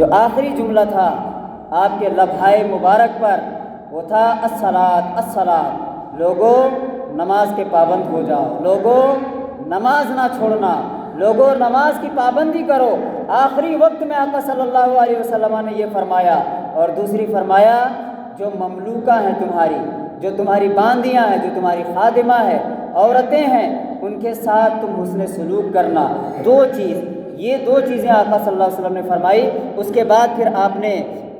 جو آخری جملہ تھا آپ کے لبھائے مبارک پر وہ تھا الصلاۃ الصلاۃ، لوگوں نماز کے پابند ہو جاؤ، لوگوں نماز نہ چھوڑنا، لوگوں نماز کی پابندی کرو۔ آخری وقت میں آقا صلی اللہ علیہ وسلم نے یہ فرمایا۔ اور دوسری فرمایا جو مملوکہ ہیں تمہاری، جو تمہاری باندیاں ہیں، جو تمہاری خادمہ ہے، عورتیں ہیں، ان کے ساتھ تم حسن سلوک کرنا۔ یہ دو چیزیں آقا صلی اللہ علیہ وسلم نے فرمائی۔ اس کے بعد پھر آپ نے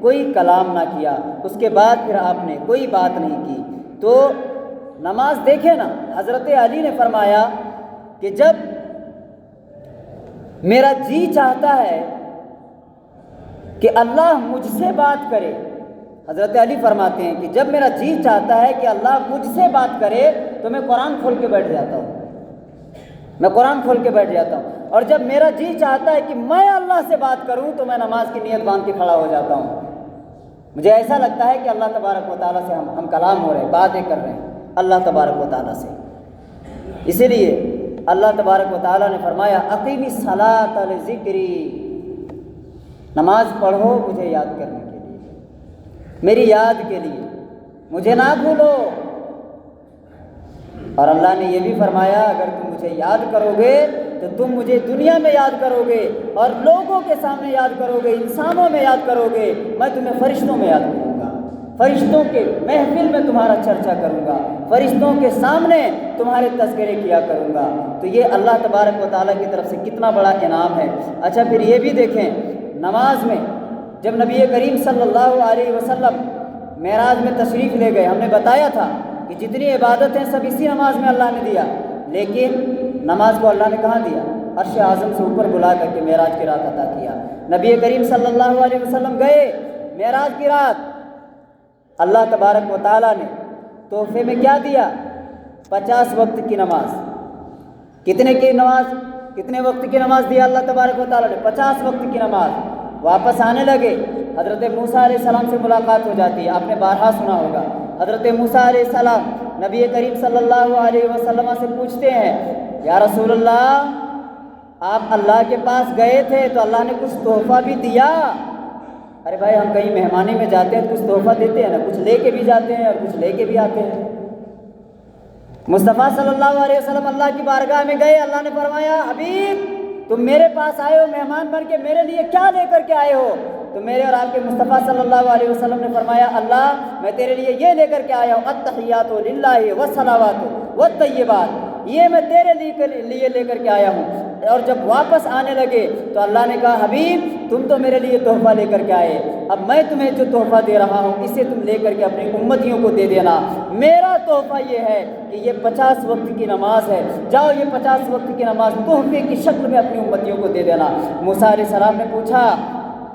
کوئی کلام نہ کیا، اس کے بعد پھر آپ نے کوئی بات نہیں کی۔ تو نماز دیکھیں نا، حضرت علی نے فرمایا کہ جب میرا جی چاہتا ہے کہ اللہ مجھ سے بات کرے، حضرت علی فرماتے ہیں کہ جب میرا جی چاہتا ہے کہ اللہ مجھ سے بات کرے تو میں قرآن کھول کے بیٹھ جاتا ہوں، میں قرآن کھول کے بیٹھ جاتا ہوں۔ اور جب میرا جی چاہتا ہے کہ میں اللہ سے بات کروں تو میں نماز کی نیت باندھ کے کھڑا ہو جاتا ہوں۔ مجھے ایسا لگتا ہے کہ اللہ تبارک و تعالیٰ سے ہم کلام ہو رہے ہیں، باتیں کر رہے ہیں اللہ تبارک و تعالیٰ سے۔ اسی لیے اللہ تبارک و تعالیٰ نے فرمایا اقیم الصلاۃ لذکری، نماز پڑھو مجھے یاد کرنے کے لیے، میری یاد کے لیے، مجھے نہ بھولو۔ اور اللہ نے یہ بھی فرمایا اگر تم مجھے یاد کرو گے تو تم مجھے دنیا میں یاد کرو گے اور لوگوں کے سامنے یاد کرو گے، انسانوں میں یاد کرو گے، میں تمہیں فرشتوں میں یاد کروں گا، فرشتوں کے محفل میں تمہارا چرچا کروں گا، فرشتوں کے سامنے تمہارے تذکرے کیا کروں گا۔ تو یہ اللہ تبارک و تعالیٰ کی طرف سے کتنا بڑا انعام ہے۔ اچھا پھر یہ بھی دیکھیں، نماز میں جب نبی کریم صلی اللہ علیہ وسلم معراج میں تشریف لے گئے، ہم نے بتایا تھا کہ جتنی عبادت ہیں سب اسی نماز میں اللہ نے دیا، لیکن نماز کو اللہ نے کہاں دیا؟ عرش اعظم سے اوپر بلا کر کے معراج کی رات عطا کیا۔ نبی کریم صلی اللہ علیہ وسلم گئے معراج کی رات، اللہ تبارک و تعالیٰ نے تحفے میں کیا دیا؟ 50 وقت کی نماز۔ کتنے وقت کی نماز دیا اللہ تبارک و تعالیٰ نے؟ 50 وقت کی نماز۔ واپس آنے لگے، حضرت موسیٰ علیہ السلام سے ملاقات ہو جاتی ہے، آپ نے بارہا سنا ہوگا۔ حضرت موسیٰ علیہ السلام نبی کریم صلی اللہ علیہ وسلم سے پوچھتے ہیں یا رسول اللہ آپ اللہ کے پاس گئے تھے تو اللہ نے کچھ تحفہ بھی دیا؟ ارے بھائی ہم کہیں مہمانی میں جاتے ہیں تو کچھ تحفہ دیتے ہیں نا، کچھ لے کے بھی جاتے ہیں اور کچھ لے کے بھی آتے ہیں۔ مصطفیٰ صلی اللہ علیہ وسلم اللہ کی بارگاہ میں گئے، اللہ نے فرمایا حبیب تم میرے پاس آئے ہو مہمان بن کے، میرے لیے کیا لے کر کے آئے ہو؟ تو میرے اور آپ کے مصطفیٰ صلی اللہ علیہ وسلم نے فرمایا اللہ میں تیرے لیے یہ لے کر کے آیا ہوں التحیات للہ والصلوات والطیبات، یہ میں تیرے لیے لے کر کے آیا ہوں۔ اور جب واپس آنے لگے تو اللہ نے کہا حبیب تم تو میرے لیے تحفہ لے کر کے آئے، اب میں تمہیں جو تحفہ دے رہا ہوں اسے تم لے کر کے اپنی امتیوں کو دے دینا۔ میرا تحفہ یہ ہے کہ یہ 50 وقت کی نماز ہے، جاؤ یہ 50 وقت کی نماز تحفے کی شکل میں اپنی امتیوں کو دے دینا۔ موسیٰ علیہ السلام نے پوچھا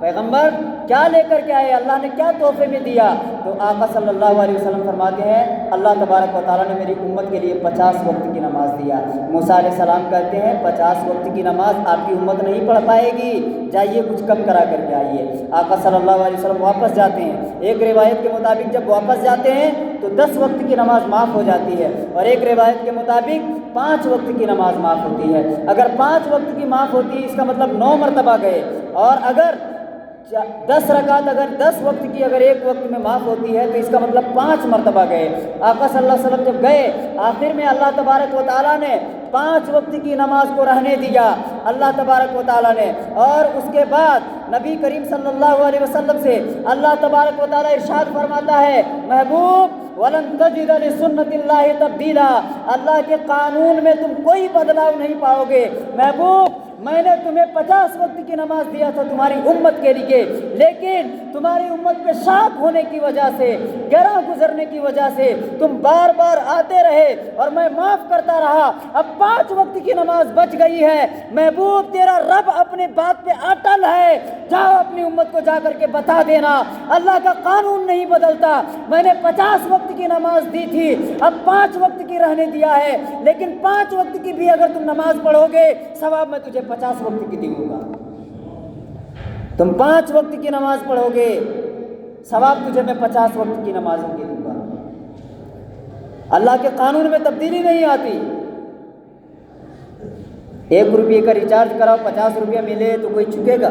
پیغمبر کیا لے کر کے آئے، اللہ نے کیا تحفے میں دیا؟ تو آقا صلی اللہ علیہ وسلم فرماتے ہیں اللہ تبارک و تعالیٰ نے میری امت کے لیے 50 وقت کی نماز دیا۔ موسیٰ علیہ السلام کہتے ہیں 50 وقت کی نماز آپ کی امت نہیں پڑھ پائے گی، جائیے کچھ کم کرا کر کے آئیے۔ آقا صلی اللہ علیہ وسلم واپس جاتے ہیں، ایک روایت کے مطابق جب واپس جاتے ہیں تو 10 وقت کی نماز معاف ہو جاتی ہے، اور ایک روایت کے مطابق 5 وقت کی نماز معاف ہوتی ہے۔ اگر 5 وقت کی معاف ہوتی ہے اس کا مطلب 9 مرتبہ گئے، اور اگر 10 رکعت اگر 10 وقت کی اگر ایک وقت میں معاف ہوتی ہے تو اس کا مطلب 5 مرتبہ گئے۔ آقا صلی اللہ علیہ وسلم جب گئے آخر میں اللہ تبارک و تعالیٰ نے 5 وقت کی نماز کو رہنے دیا اللہ تبارک و تعالیٰ نے، اور اس کے بعد نبی کریم صلی اللہ علیہ وسلم سے اللہ تبارک و تعالیٰ ارشاد فرماتا ہے محبوب وَلَن تَجِدَ لِسُنَّتِ اللَّهِ تَبْدِيلًا، اللہ کے قانون میں تم کوئی بدلاؤ نہیں پاؤ گے۔ محبوب میں نے تمہیں 50 وقت کی نماز دیا تھا تمہاری امت کے لیے، لیکن تمہاری امت پہ شاق ہونے کی وجہ سے، گراں گزرنے کی وجہ سے تم بار بار آتے رہے اور میں معاف کرتا رہا، اب 5 وقت کی نماز بچ گئی ہے۔ محبوب تیرا رب اپنے بات پہ اٹل ہے، جاؤ اپنی امت کو جا کر کے بتا دینا اللہ کا قانون نہیں بدلتا، میں نے 50 وقت کی نماز دی تھی اب 5 وقت کی رہنے دیا ہے، لیکن 5 وقت کی بھی اگر تم نماز پڑھو گے ثواب میں تجھے 50 وقت کی دوں گا۔ تم 5 وقت کی نماز پڑھو گے ثواب تجھے میں 50 وقت کی نمازوں کی دوں گا۔ اللہ کے قانون میں تبدیلی نہیں آتی۔ 1 روپے کا ریچارج کراؤ 50 روپیہ ملے تو کوئی چکے گا؟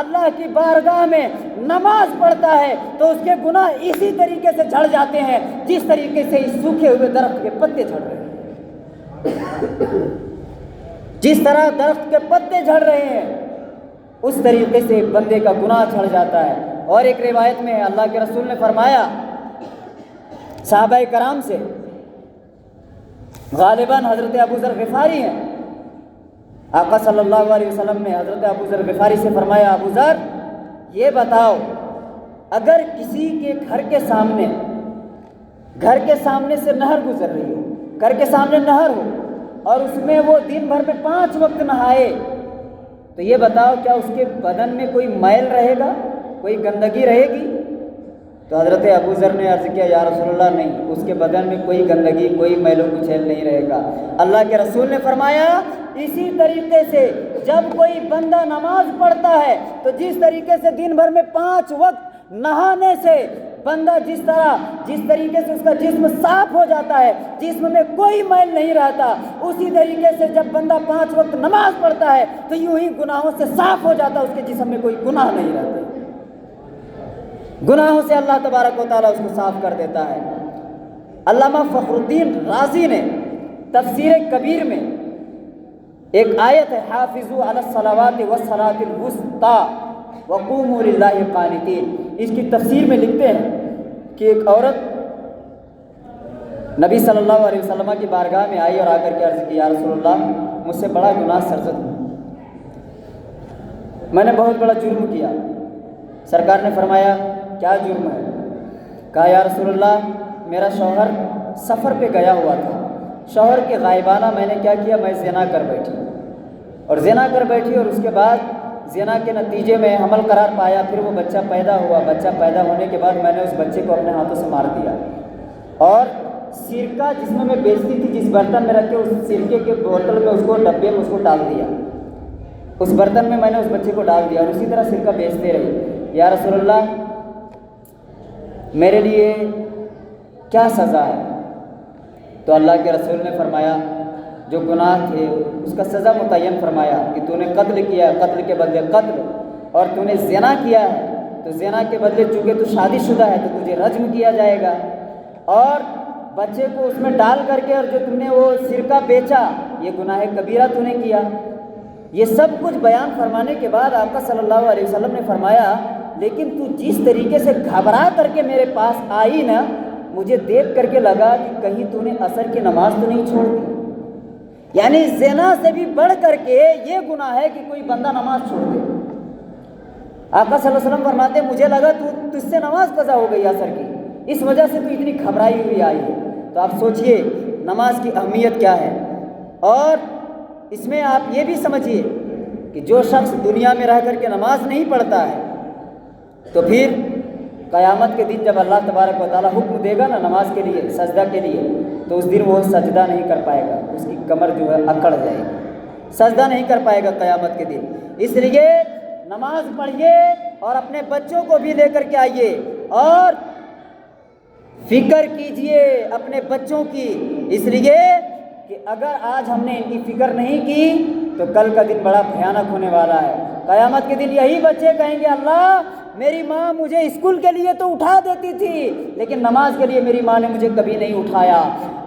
اللہ کی بارگاہ میں نماز پڑھتا ہے تو اس کے گناہ اسی طریقے سے جھڑ جاتے ہیں جس طریقے سے اس سوکھے ہوئے درخت کے پتے جھڑ رہے ہیں۔ جس طرح درخت کے پتے جھڑ رہے ہیں اس طریقے سے بندے کا گناہ جھڑ جاتا ہے۔ اور ایک روایت میں اللہ کے رسول نے فرمایا صحابہ کرام سے، غالباً حضرت ابو ذر غفاری ہیں، آقا صلی اللہ علیہ وسلم نے حضرت ابو ذر غفاری سے فرمایا، ابو ذر یہ بتاؤ، اگر کسی کے گھر کے سامنے سے نہر گزر رہی ہو، گھر کے سامنے نہر ہو اور اس میں وہ دن بھر میں 5 وقت نہائے، تو یہ بتاؤ کیا اس کے بدن میں کوئی میل رہے گا، کوئی گندگی رہے گی؟ تو حضرت ابو ذر نے عرض کیا، یا رسول اللہ نہیں، اس کے بدن میں کوئی گندگی، کوئی میل و کچیل نہیں رہے گا۔ اللہ کے رسول نے فرمایا اسی طریقے سے جب کوئی بندہ نماز پڑھتا ہے تو جس طریقے سے دن بھر میں 5 وقت نہانے سے بندہ جس طریقے سے اس کا جسم صاف ہو جاتا ہے، جسم میں کوئی میل نہیں رہتا، اسی طریقے سے جب بندہ 5 وقت نماز پڑھتا ہے تو یوں ہی گناہوں سے صاف ہو جاتا ہے، اس کے جسم میں کوئی گناہ نہیں رہتا، گناہوں سے اللہ تبارک و تعالیٰ اس کو صاف کر دیتا ہے۔ علامہ فخر الدین رازی نے تفسیر کبیر میں ایک آیت ہے، حافظوا علی الصلوات والصلاۃ الوسطی وقوموا للہ قانتین، اس کی تفسیر میں لکھتے ہیں کہ ایک عورت نبی صلی اللہ علیہ وسلم کی بارگاہ میں آئی اور آ کر کے عرض کی، یا رسول اللہ مجھ سے بڑا گناہ سرزد ہوا، میں نے بہت بڑا جرم کیا۔ سرکار نے فرمایا کیا جرم ہے؟ کہا یا رسول اللہ میرا شوہر سفر پہ گیا ہوا تھا، شوہر کے غائبانہ میں نے کیا کیا، میں زنا کر بیٹھی اور اس کے بعد زنا کے نتیجے میں حمل قرار پایا، پھر وہ بچہ پیدا ہوا، بچہ پیدا ہونے کے بعد میں نے اس بچے کو اپنے ہاتھوں سے مار دیا اور سرکہ جس میں میں بیچتی تھی، جس برتن میں رکھ کے اس سرکے کے بوتل میں اس کو ڈبے میں اس کو ڈال دیا، اس برتن میں نے اس بچے کو ڈال دیا اور اسی طرح سرکہ بیچتے رہے۔ یا رسول اللہ میرے لیے کیا سزا ہے؟ تو اللہ کے رسول نے فرمایا جو گناہ تھے اس کا سزا متعین فرمایا کہ تو نے قتل کیا ہے، قتل کے بدلے قتل، اور تو نے زنا کیا ہے تو زنا کے بدلے چونکہ تو شادی شدہ ہے تو تجھے رجم کیا جائے گا، اور بچے کو اس میں ڈال کر کے اور جو تم نے وہ سرکہ بیچا یہ گناہ کبیرہ تو نے کیا۔ یہ سب کچھ بیان فرمانے کے بعد آقا صلی اللہ علیہ وسلم نے فرمایا لیکن تو جس طریقے سے گھبرا کر کے میرے پاس آئی نا، مجھے دیکھ کر کے لگا کہ کہیں تو نے عصر کی نماز تو نہیں چھوڑ دی، یعنی زنا سے بھی بڑھ کر کے یہ گناہ ہے کہ کوئی بندہ نماز چھوڑ دے۔ آقا صلی اللہ علیہ وسلم فرماتے مجھے لگا تجھ سے نماز قضا ہو گئی عصر کی، اس وجہ سے تو اتنی گھبرائی ہوئی آئی ہے۔ تو آپ سوچئے نماز کی اہمیت کیا ہے، اور اس میں آپ یہ بھی سمجھیے کہ جو شخص دنیا میں رہ کر کے نماز نہیں پڑھتا ہے تو پھر قیامت کے دن جب اللہ تبارک و تعالیٰ حکم دے گا نا نماز کے لیے، سجدہ کے لیے، تو اس دن وہ سجدہ نہیں کر پائے گا، اس کی کمر جو ہے اکڑ جائے گی، سجدہ نہیں کر پائے گا قیامت کے دن۔ اس لیے نماز پڑھیے اور اپنے بچوں کو بھی لے کر کے آئیے اور فکر کیجئے اپنے بچوں کی، اس لیے کہ اگر آج ہم نے ان کی فکر نہیں کی تو کل کا دن بڑا بھیانک ہونے والا ہے۔ قیامت کے دن یہی بچے کہیں گے اللہ میری ماں مجھے اسکول کے لیے تو اٹھا دیتی تھی لیکن نماز کے لیے میری ماں نے مجھے کبھی نہیں اٹھایا،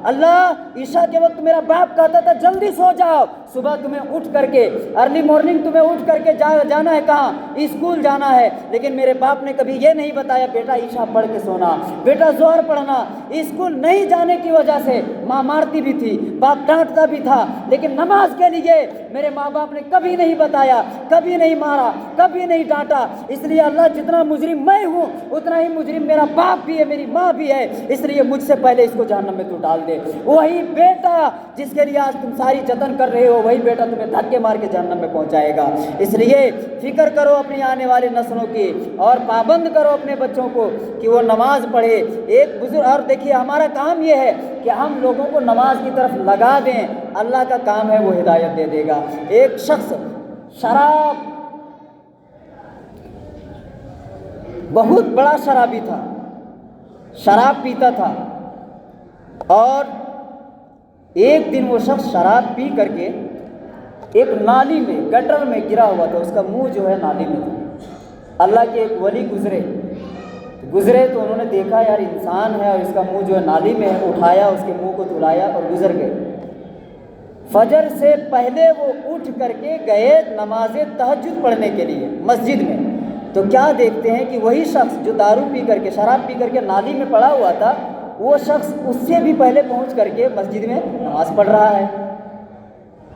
اللہ عشاء کے وقت میرا باپ کہتا تھا جلدی سو جاؤ، صبح تمہیں اٹھ کر کے ارلی مارننگ تمہیں اٹھ کر کے جانا ہے کہاں، اسکول جانا ہے، لیکن میرے باپ نے کبھی یہ نہیں بتایا بیٹا عشاء پڑھ کے سونا، بیٹا ظہر پڑھنا۔ اسکول نہیں جانے کی وجہ سے ماں مارتی بھی تھی، باپ ڈانٹتا بھی تھا، لیکن نماز کے لیے میرے ماں باپ نے کبھی نہیں بتایا، کبھی نہیں مارا، کبھی نہیں ڈانٹا۔ اس لیے اللہ جتنا مجرم میں ہوں اتنا ہی مجرم میرا باپ بھی ہے، میری ماں بھی ہے، اس لیے مجھ سے پہلے اس کو جہنم میں تو ڈال دے۔ وہی بیٹا جس کے لیے آج تم ساری جتن کر رہے ہو وہی بیٹا تمہیں دھکے مار کے جہنم میں پہنچائے گا۔ اس لیے فکر کرو اپنی آنے والی نسلوں کی اور پابند کرو اپنے بچوں کو کہ وہ نماز پڑھے۔ ایک بزرگ، اور دیکھیے ہمارا کام یہ ہے کہ ہم لوگوں کو نماز کی طرف لگا دیں، اللہ کا کام ہے وہ ہدایت دے دے گا۔ ایک شخص شراب، بہت بڑا شرابی تھا، شراب پیتا تھا، اور ایک دن وہ شخص شراب پی کر کے ایک نالی میں، گٹر میں گرا ہوا تھا، اس کا منہ جو ہے نالی میں تھا، اللہ کے ایک ولی گزرے تو انہوں نے دیکھا یار انسان ہے اور اس کا منہ جو ہے نالی میں ہے، اٹھایا اس کے منہ کو دھلایا اور گزر گئے۔ فجر سے پہلے وہ اٹھ کر کے گئے نماز تہجد پڑھنے کے لیے مسجد میں، تو کیا دیکھتے ہیں کہ وہی شخص جو دارو پی کر کے شراب پی کر کے نالی میں پڑا ہوا تھا، وہ شخص اس سے بھی پہلے پہنچ کر کے مسجد میں نماز پڑھ رہا ہے۔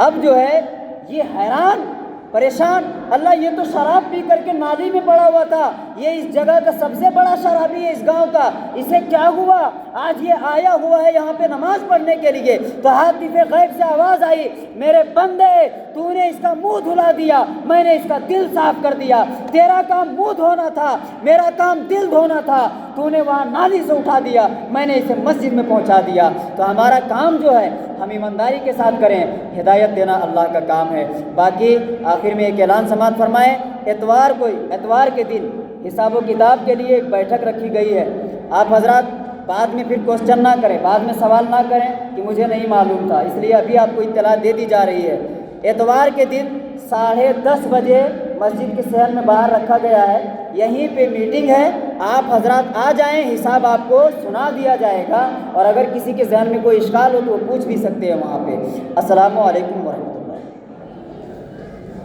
اب جو ہے یہ حیران پریشان، اللہ یہ تو شراب پی کر کے نالی میں پڑا ہوا تھا، یہ اس جگہ کا سب سے بڑا شرابی ہے اس گاؤں کا، اسے کیا ہوا؟ آج یہ آیا ہوا ہے یہاں پہ نماز پڑھنے کے لیے۔ تو حاتف غیب سے آواز آئی، میرے بندے تو نے اس کا منہ دھلا دیا، میں نے اس کا دل صاف کر دیا، تیرا کام منہ دھونا تھا، میرا کام دل دھونا تھا، تو نے وہاں نالی سے اٹھا دیا، میں نے اسے مسجد میں پہنچا دیا۔ تو ہمارا کام جو ہے ہم ایمانداری کے ساتھ کریں، ہدایت دینا اللہ کا کام ہے۔ باقی آخر میں ایک اعلان سماعت فرمائیں، اتوار کے دن حساب و کتاب کے لیے ایک بیٹھک رکھی گئی ہے۔ آپ حضرات بعد میں پھر کوسچن نہ کریں، بعد میں سوال نہ کریں کہ مجھے نہیں معلوم تھا، اس لیے ابھی آپ کو اطلاع دے دی جا رہی ہے۔ اتوار کے دن 10:30 بجے مسجد کے صحن میں باہر رکھا گیا ہے، یہیں پہ میٹنگ ہے، آپ حضرات آ جائیں، حساب آپ کو سنا دیا جائے گا، اور اگر کسی کے ذہن میں کوئی اشکال ہو تو وہ پوچھ بھی سکتے ہیں وہاں پہ۔ السلام علیکم ورحمۃ اللہ۔